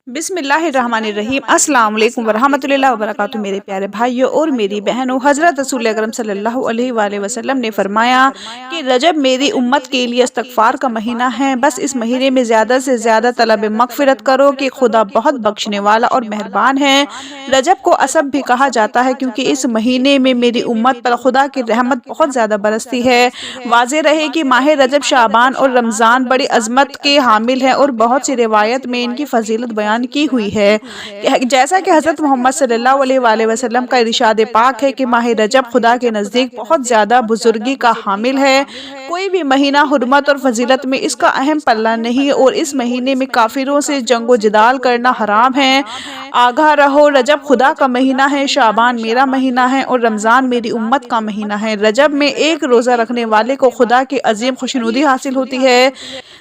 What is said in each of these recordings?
بسم اللہ الرحمن الرحیم۔ السلام علیکم ورحمۃ اللہ وبرکاتہ۔ میرے پیارے بھائیوں اور میری بہنوں، حضرت رسول اکرم صلی اللہ علیہ وآلہ وسلم نے فرمایا کہ رجب میری امت کے لیے استغفار کا مہینہ ہے۔ بس اس مہینے میں زیادہ سے زیادہ طلب مغفرت کرو کہ خدا بہت بخشنے والا اور مہربان ہے۔ رجب کو اسب بھی کہا جاتا ہے کیونکہ اس مہینے میں میری امت پر خدا کی رحمت بہت زیادہ برستی ہے۔ واضح رہے کہ ماہ رجب، شعبان اور رمضان بڑی عظمت کے حامل ہیں اور بہت سی روایت میں ان کی فضیلت بیان کی ہوئی ہے، جیسا کہ حضرت محمد صلی اللہ علیہ وآلہ وسلم کا ارشاد پاک ہے کہ ماہ رجب خدا کے نزدیک بہت زیادہ بزرگی کا حامل ہے۔ کوئی بھی مہینہ حرمت اور فضیلت میں اس کا اہم پلہ نہیں، اور اس مہینے میں کافروں سے جنگ و جدال کرنا حرام ہے۔ آگاہ رہو، رجب خدا کا مہینہ ہے، شعبان میرا مہینہ ہے اور رمضان میری امت کا مہینہ ہے۔ رجب میں ایک روزہ رکھنے والے کو خدا کی عظیم خوشنودی حاصل ہوتی ہے،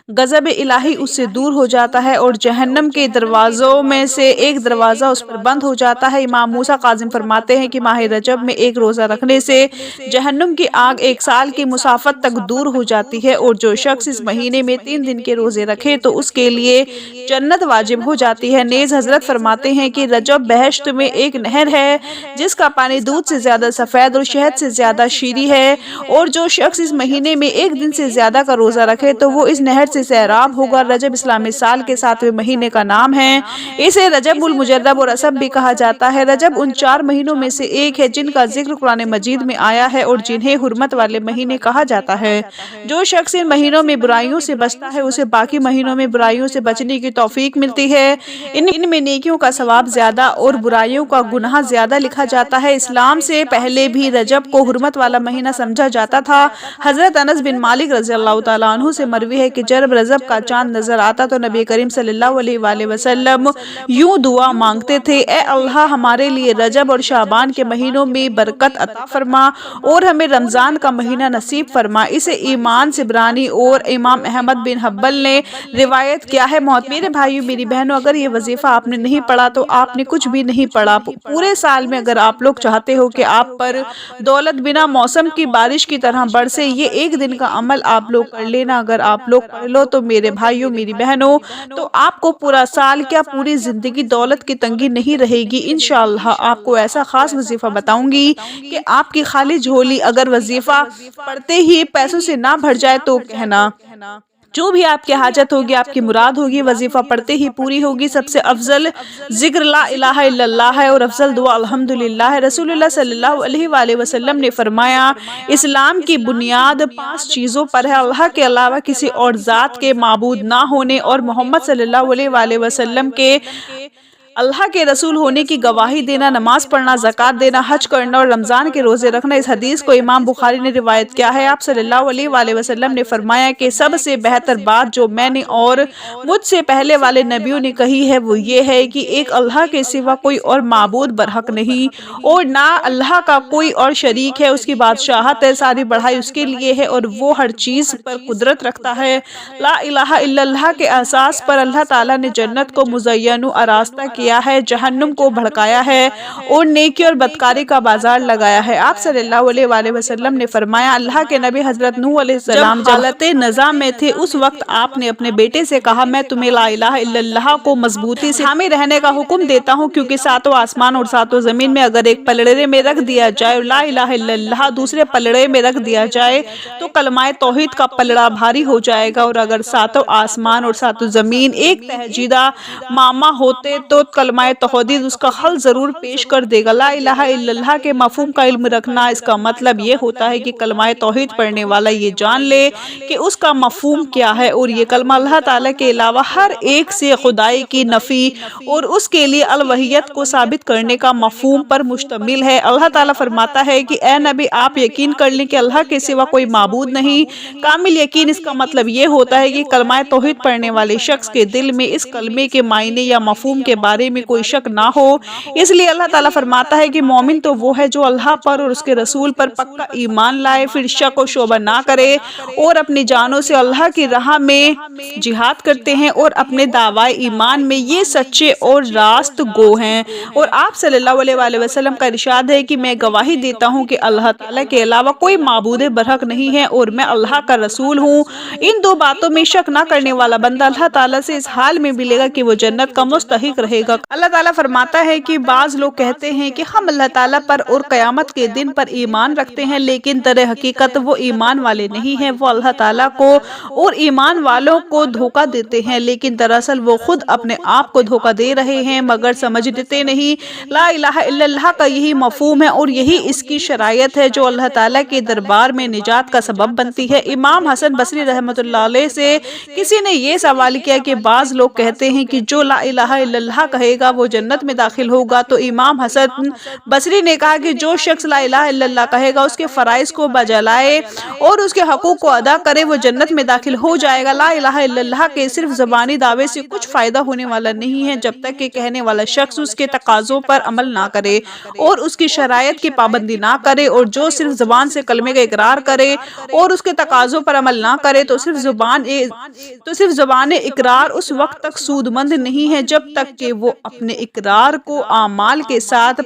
غضب الہی اس سے دور ہو جاتا ہے اور جہنم کے دروازوں میں سے ایک دروازہ اس پر بند ہو جاتا ہے۔ امام موسیٰ کاظم فرماتے ہیں کہ ماہ رجب میں ایک روزہ رکھنے سے جہنم کی آگ 1 سال کی مسافت تک دور ہو جاتی ہے، اور جو شخص اس مہینے میں 3 دن کے روزے رکھے تو اس کے لیے جنت واجب ہو جاتی ہے۔ نیز حضرت فرماتے ہیں کہ رجب بہشت میں ایک نہر ہے جس کا پانی دودھ سے زیادہ سفید اور شہد سے زیادہ شیریں ہے، اور جو شخص اس مہینے میں 1 دن سے زیادہ کا روزہ رکھے تو وہ اس نہر سے سیراب ہوگا۔ رجب اسلامی سال کے 7ویں مہینے کا نام ہے، اسے رجب المجرب اور اسب بھی کہا جاتا ہے۔ رجب ان 4 مہینوں میں سے ایک ہے جن کا ذکر قرآن مجید میں آیا ہے اور جنہیں حرمت والے مہینے کہا جاتا ہے۔ جو شخص ان مہینوں میں برائیوں سے بچتا ہے اسے باقی مہینوں میں برائیوں سے بچنے کی توفیق ملتی ہے۔ ان میں نیکیوں کا ثواب زیادہ اور برائیوں کا گناہ زیادہ لکھا جاتا ہے۔ اسلام سے پہلے بھی رجب کو حرمت والا مہینہ سمجھا جاتا تھا۔ حضرت انس بن مالک رضی اللہ تعالیٰ عنہ سے مروی ہے کہ جب رجب کا چاند نظر آتا تو نبی کریم صلی اللہ علیہ وآلہ وسلم یوں دعا مانگتے تھے: اے اللہ، ہمارے لیے رجب اور شعبان کے مہینوں میں برکت عطا فرما اور ہمیں رمضان کا مہینہ نصیب فرما۔ اسے ایمان سبرانی اور امام احمد بن حنبل نے روایت کیا ہے۔ میرے بھائیوں، میری بہنوں، اگر یہ وظیفہ آپ نے نہیں پڑھا تو آپ نے کچھ بھی نہیں پڑھا۔ پورے سال میں اگر آپ لوگ چاہتے ہو کہ آپ پر دولت بنا موسم کی بارش کی طرح برسے، یہ 1 دن کا عمل آپ لوگ کر لینا۔ اگر آپ لوگ پڑھ لو تو میرے بھائیوں، میری بہنوں، تو آپ کو پورا سال کیا پوری زندگی دولت کی تنگی نہیں رہے گی۔ انشاءاللہ آپ کو ایسا خاص وظیفہ بتاؤں گی کہ آپ کی خالی جھولی اگر وظیفہ پڑھتے ہی پیسوں سے نہ بھر جائے تو کہنا، جو بھی آپ کی حاجت ہوگی، آپ کی مراد ہوگی، وظیفہ پڑھتے ہی پوری ہوگی۔ سب سے افضل ذکر لا الہ الا اللہ ہے اور افضل دعا الحمدللہ ہے۔ رسول اللہ صلی اللہ علیہ وآلہ وسلم نے فرمایا، اسلام کی بنیاد 5 چیزوں پر ہے: اللہ کے علاوہ کسی اور ذات کے معبود نہ ہونے، اور محمد صلی اللہ علیہ وآلہ وسلم کے اللہ کے رسول ہونے کی گواہی دینا، نماز پڑھنا، زکوٰۃ دینا، حج کرنا اور رمضان کے روزے رکھنا۔ اس حدیث کو امام بخاری نے روایت کیا ہے۔ آپ صلی اللہ علیہ وآلہ وسلم نے فرمایا کہ سب سے بہتر بات جو میں نے اور مجھ سے پہلے والے نبیوں نے کہی ہے وہ یہ ہے کہ ایک اللہ کے سوا کوئی اور معبود برحق نہیں اور نہ اللہ کا کوئی اور شریک ہے۔ اس کی بادشاہت ہے، ساری بڑائی اس کے لیے ہے اور وہ ہر چیز پر قدرت رکھتا ہے۔ لا الہ الا اللہ کے احساس پر اللہ تعالیٰ نے جنت کو مزین و آراستہ کیا ہے، جہنم کو بھڑکایا ہے اور نیکی اور بدکاری کا بازار لگایا ہے۔ آپ صلی اللہ علیہ وآلہ وسلم نے فرمایا، اللہ کے نبی حضرت نوح علیہ السلام جب حالت نزاع میں تھے اس وقت آپ نے اپنے بیٹے سے کہا، میں تمہیں لا الہ الا اللہ کو مضبوطی سے تھامے رہنے کا حکم دیتا ہوں، کیونکہ 7 آسمان اور 7 زمین میں اگر ایک پلڑے میں رکھ دیا جائے اور لا الہ الا اللہ دوسرے پلڑے میں رکھ دیا جائے تو کلمہ توحید کا پلڑا بھاری ہو جائے گا، اور اگر 7 آسمان اور 7 زمین ایک تہجیدہ معمہ ہوتے تو کلمہ توحید اس کا حل ضرور پیش کر دے گا۔ لا الہ الا اللہ کے مفہوم کا علم رکھنا، اس کا مطلب یہ ہوتا ہے کہ کلمہ توحید پڑھنے والا یہ جان لے کہ اس کا مفہوم کیا ہے، اور یہ کلمہ اللہ تعالیٰ کے علاوہ ہر ایک سے خدائی کی نفی اور اس کے لیے الوہیت کو ثابت کرنے کا مفہوم پر مشتمل ہے۔ اللہ تعالیٰ فرماتا ہے کہ اے نبی، آپ یقین کر لیں کہ اللہ کے سوا کوئی معبود نہیں۔ کامل یقین، اس کا مطلب یہ ہوتا ہے کہ کلمہ توحید پڑھنے والے شخص کے دل میں اس کلمے کے معنی یا مفہوم کے بارے بارے میں کوئی شک نہ ہو۔ اس لیے اللہ تعالیٰ فرماتا ہے کہ مومن تو وہ ہے جو اللہ پر اور اس کے رسول پر پکا ایمان لائے، پھر شک و شبہ نہ کرے اور اپنی جانوں سے اللہ کی راہ میں جہاد کرتے ہیں اور اپنے دعوی ایمان میں یہ سچے اور راست گو ہیں۔ اور آپ صلی اللہ علیہ وآلہ وسلم کا ارشاد ہے کہ میں گواہی دیتا ہوں کہ اللہ تعالیٰ کے علاوہ کوئی معبود برحق نہیں ہے اور میں اللہ کا رسول ہوں۔ ان دو باتوں میں شک نہ کرنے والا بندہ اللہ تعالیٰ سے اس حال میں ملے گا کہ وہ جنت کا مستحق رہے گا۔ اللہ تعالیٰ فرماتا ہے کہ بعض لوگ کہتے ہیں کہ ہم اللہ تعالیٰ پر اور قیامت کے دن پر ایمان رکھتے ہیں، لیکن در حقیقت وہ ایمان والے نہیں ہیں، وہ اللہ تعالیٰ کو اور ایمان والوں کو دھوکہ دیتے ہیں، لیکن دراصل وہ خود اپنے آپ کو دھوکہ دے رہے ہیں مگر سمجھ دیتے نہیں۔ لا الہ الا اللہ کا یہی مفہوم ہے اور یہی اس کی شرائط ہے جو اللہ تعالیٰ کے دربار میں نجات کا سبب بنتی ہے۔ امام حسن بصری رحمۃ اللہ علیہ سے کسی نے یہ سوال کیا کہ بعض لوگ کہتے ہیں کہ جو لا الہ الا اللہ کہے گا وہ جنت میں داخل ہوگا، تو امام حسن بصری نے کہا کہ جو شخص لا الہ الا اللہ کہے گا، اس کے فرائض کو بجا لائے اور اس کے حقوق کو ادا کرے، وہ جنت میں داخل ہو جائے گا۔ لا الہ الا اللہ کے صرف زبانی دعوے سے کچھ فائدہ ہونے والا نہیں ہے جب تک کہ کہنے والا شخص اس کے تقاضوں پر عمل نہ کرے اور اس کی شرائط کی پابندی نہ کرے، اور جو صرف زبان سے کلمے کا اقرار کرے اور اس کے تقاضوں پر عمل نہ کرے تو صرف زبان اقرار اس وقت تک سود مند نہیں ہے جب تک کہ وہ اپنے اقرار کو اعمال کے ساتھ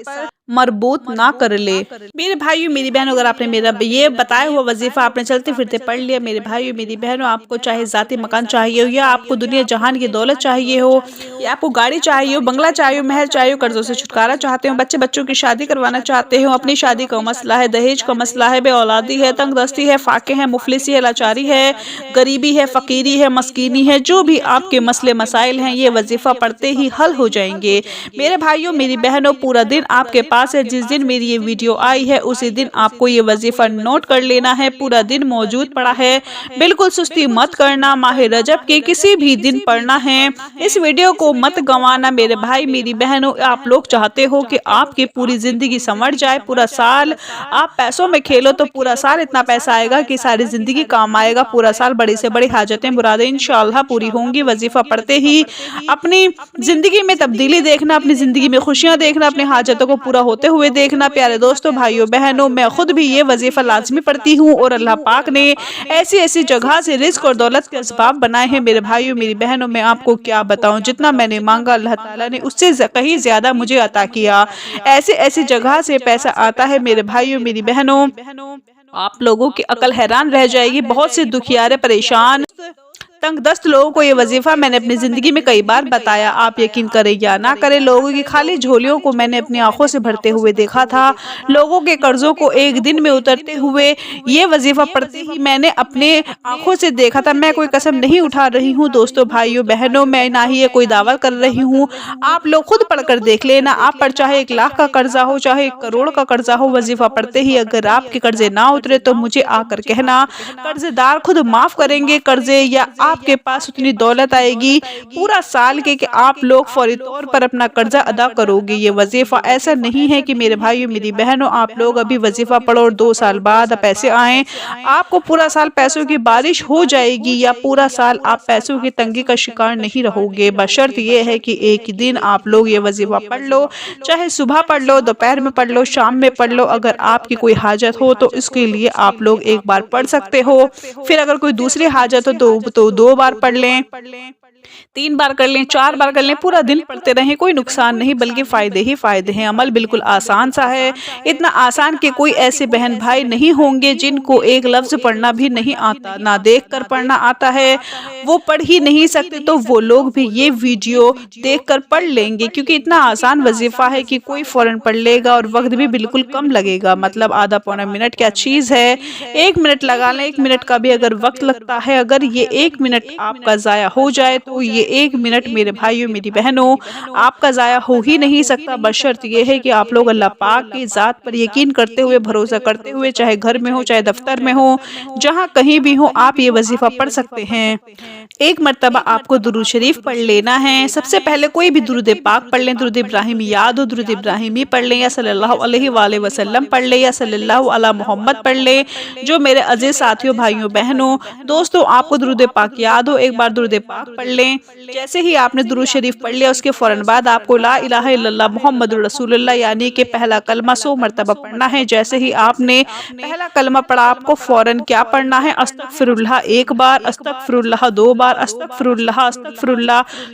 مربوط نہ کر لے۔ میرے بھائیو میری بہنوں، اگر آپ نے میرا یہ بتایا ہوا وظیفہ آپ نے چلتے پھرتے پڑھ لیا، میرے بھائیو میری بہنوں، آپ کو چاہے ذاتی مکان چاہیے ہو یا آپ کو دنیا جہان کی دولت چاہیے ہو یا آپ کو گاڑی چاہیے ہو، بنگلہ چاہیے ہو، محل چاہیے ہو، قرضوں سے چھٹکارا چاہتے ہو، بچوں کی شادی کروانا چاہتے ہو، اپنی شادی کا مسئلہ ہے، دہیج کا مسئلہ ہے، بے اولادی ہے، تنگ دستی ہے، فاقے ہے، مفلسی ہے، لاچاری ہے، غریبی ہے، فقیری ہے، مسکینی ہے، جو بھی آپ کے مسئلے مسائل ہیں یہ وظیفہ پڑھتے ہی حل ہو جائیں گے۔ میرے بھائیوں میری بہنوں، پورا دن آپ کے پاس ہے، جس دن میری یہ ویڈیو آئی ہے اسی دن آپ کو یہ وظیفہ نوٹ کر لینا ہے، پورا دن موجود پڑا ہے، بالکل سستی مت کرنا، ماہ رجب کے کسی بھی دن پڑھنا ہے، اس ویڈیو کو مت گنوانا۔ میرے بھائی میری بہنوں، آپ لوگ چاہتے ہو کہ آپ کی پوری زندگی سنور جائے، پورا سال آپ پیسوں میں کھیلو تو پورا سال اتنا پیسہ آئے گا کہ ساری زندگی کام آئے گا، پورا سال بڑی سے بڑی حاجتیں مرادیں انشاءاللہ پوری ہوں گی۔ وظیفہ پڑھتے ہی اپنی زندگی میں تبدیلی دیکھنا، اپنی زندگی میں خوشیاں دیکھنا، اپنی حاجتوں کو پورا ہوتے ہوئے دیکھنا۔ پیارے دوستوں، بھائیوں بہنوں، میں خود بھی یہ وظیفہ لازمی پڑھتی ہوں اور اللہ پاک نے ایسی جگہ سے رزق اور دولت کے اسباب بنائے ہیں۔ میرے بھائیوں میری بہنوں، میں آپ کو کیا بتاؤں، جتنا میں نے مانگا اللہ تعالیٰ نے اس سے کہیں زیادہ مجھے عطا کیا۔ ایسی جگہ سے پیسہ آتا ہے میرے بھائیوں میری بہنوں، آپ لوگوں کی عقل حیران رہ جائے گی۔ بہت سے دکھیارے، پریشان، تنگ دست لوگوں کو یہ وظیفہ میں نے اپنی زندگی میں کئی بار بتایا، آپ یقین کریں یا نہ کریں، لوگوں کی خالی جھولیوں کو میں نے اپنی آنکھوں سے بھرتے ہوئے دیکھا تھا، لوگوں کے قرضوں کو ایک دن میں اترتے ہوئے یہ وظیفہ پڑھتے ہی میں نے اپنے آنکھوں سے دیکھا تھا۔ میں کوئی قسم نہیں اٹھا رہی ہوں دوستوں، بھائیوں بہنوں، میں نہ ہی یہ کوئی دعویٰ کر رہی ہوں، آپ لوگ خود پڑھ کر دیکھ لینا، آپ پر چاہے 1 لاکھ کا قرضہ ہو، چاہے 1 کروڑ کا قرضہ ہو، وظیفہ پڑھتے ہی اگر آپ کے قرضے نہ اترے تو مجھے آ کر کہنا، قرضے دار خود معاف کریں گے قرضے، یا آپ کے پاس اتنی دولت آئے گی پورا سال کے کہ آپ لوگ فوری طور پر اپنا قرضہ ادا کرو گے۔ یہ وظیفہ ایسا نہیں ہے کہ میرے بھائیوں میری بہنوں، آپ لوگ ابھی وظیفہ پڑھو اور 2 سال بعد پیسے آئیں، آپ کو پورا سال پیسوں کی بارش ہو جائے گی یا پورا سال آپ پیسوں کی تنگی کا شکار نہیں رہو گے، بشرط یہ ہے کہ ایک دن آپ لوگ یہ وظیفہ پڑھ لو، چاہے صبح پڑھ لو، دوپہر میں پڑھ لو، شام میں پڑھ لو، اگر آپ کی کوئی حاجت ہو تو اس کے لیے آپ لوگ 1 بار پڑھ سکتے ہو، پھر اگر کوئی دوسری حاجت ہو تو 2 بار پڑھ لیں، 3 بار کر لیں، 4 بار کر لیں، پورا دن پڑھتے رہیں، کوئی نقصان نہیں بلکہ فائدے ہی فائدے ہیں۔ عمل بالکل آسان سا ہے، اتنا آسان کہ کوئی ایسے بہن بھائی نہیں ہوں گے جن کو ایک لفظ پڑھنا بھی نہیں آتا، نہ دیکھ کر پڑھنا آتا ہے، وہ پڑھ ہی نہیں سکتے، تو وہ لوگ بھی یہ ویڈیو دیکھ کر پڑھ لیں گے، کیونکہ اتنا آسان وظیفہ ہے کہ کوئی فوراً پڑھ لے گا اور وقت بھی بالکل کم لگے گا، مطلب آدھا پونا منٹ کیا چیز ہے، 1 منٹ لگا لیں، 1 منٹ کا بھی اگر وقت لگتا ہے، اگر یہ 1 منٹ آپ کا ضائع ہو جائے تو یہ 1 منٹ میرے بھائیوں میری بہنوں آپ کا ضائع ہو ہی نہیں سکتا، بشرط یہ ہے کہ آپ لوگ اللہ پاک کی ذات پر یقین کرتے ہوئے، بھروسہ کرتے ہوئے، چاہے گھر میں ہو چاہے دفتر میں ہو، جہاں کہیں بھی ہو آپ یہ وظیفہ پڑھ سکتے ہیں۔ 1 مرتبہ آپ کو درود شریف پڑھ لینا ہے، سب سے پہلے کوئی بھی درود پاک پڑھ لیں، درود ابراہیمی یاد ہو درود ابراہیمی پڑھ لیں، یا صلی اللہ علیہ وآلہ وسلم پڑھ لیں، یا صلی اللہ علی محمد پڑھ لیں۔ جو میرے عزیز ساتھیوں، بھائیوں، بہنوں، دوستوں، آپ کو درود پاک یاد ہو، 1 بار درود پاک پڑھ لیں۔ جیسے ہی آپ نے درود شریف پڑھ لیا اس کے فوراً بعد آپ کو لا الہ الا اللہ محمد رسول اللہ یعنی کہ پہلا کلمہ 100 مرتبہ پڑھنا ہے۔ جیسے ہی آپ نے پہلا کلمہ پڑھا آپ کو فوراً کیا پڑھنا ہے؟ استغفر اللہ 1 بار، استغفر اللہ 2 بار، استغفر اللہ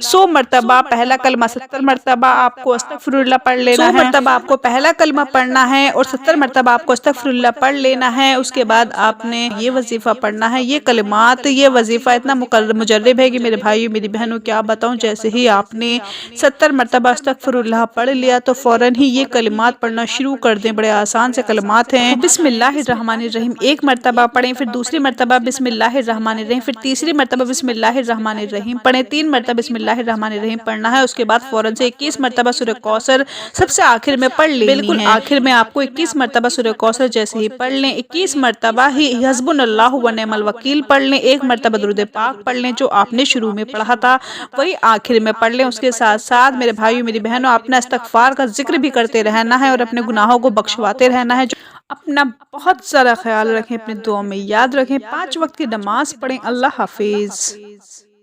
100 مرتبہ۔ پہلا کلمہ 70 مرتبہ آپ کو استغفر اللہ پڑھ لینا ہے۔ 100 مرتبہ آپ کو پہلا کلمہ پڑھنا ہے اور 70 مرتبہ آپ کو استغفر اللہ پڑھ لینا ہے۔ اس کے بعد آپ نے یہ وظیفہ پڑھنا ہے، یہ کلمات، یہ وظیفہ اتنا مجرب ہے کہ میرے بھائیو میری بہنوں کیا بتاؤں۔ جیسے ہی آپ نے 70 مرتبہ استغفر اللہ پڑھ لیا تو فوراً ہی یہ کلمات پڑھنا شروع کر دیں۔ بڑے آسان سے کلمات ہیں۔ بسم اللہ الرحمن الرحیم 1 مرتبہ پڑھیں، پھر دوسری مرتبہ بسم اللہ الرحمن الرحیم، پھر تیسری مرتبہ بسم اللہ الرحمن الرحیم پڑھیں، 3 مرتبہ بسم اللہ الرحمن الرحیم پڑھنا ہے۔ اس کے بعد فوراً سے 21 مرتبہ سورہ کوثر سب سے آخر میں پڑھ لینی ہے۔ بالکل آخر میں آپ کو 21 مرتبہ سورہ کوثر جیسے ہی پڑھ لیں، 21 مرتبہ ہی حسبنا اللہ و نعم الوکیل پڑھ لیں، 1 مرتبہ درود پاک پڑھ لیں جو آپ نے شروع میں پڑھا تھا وہی آخر میں پڑھ لیں۔ اس کے ساتھ ساتھ میرے بھائیو میری بہنوں اپنا استغفار کا ذکر بھی کرتے رہنا ہے اور اپنے گناہوں کو بخشواتے رہنا ہے۔ اپنا بہت سارا خیال رکھیں، اپنے دعاؤں میں یاد رکھیں، 5 وقت کی نماز پڑھیں۔ اللہ حافظ۔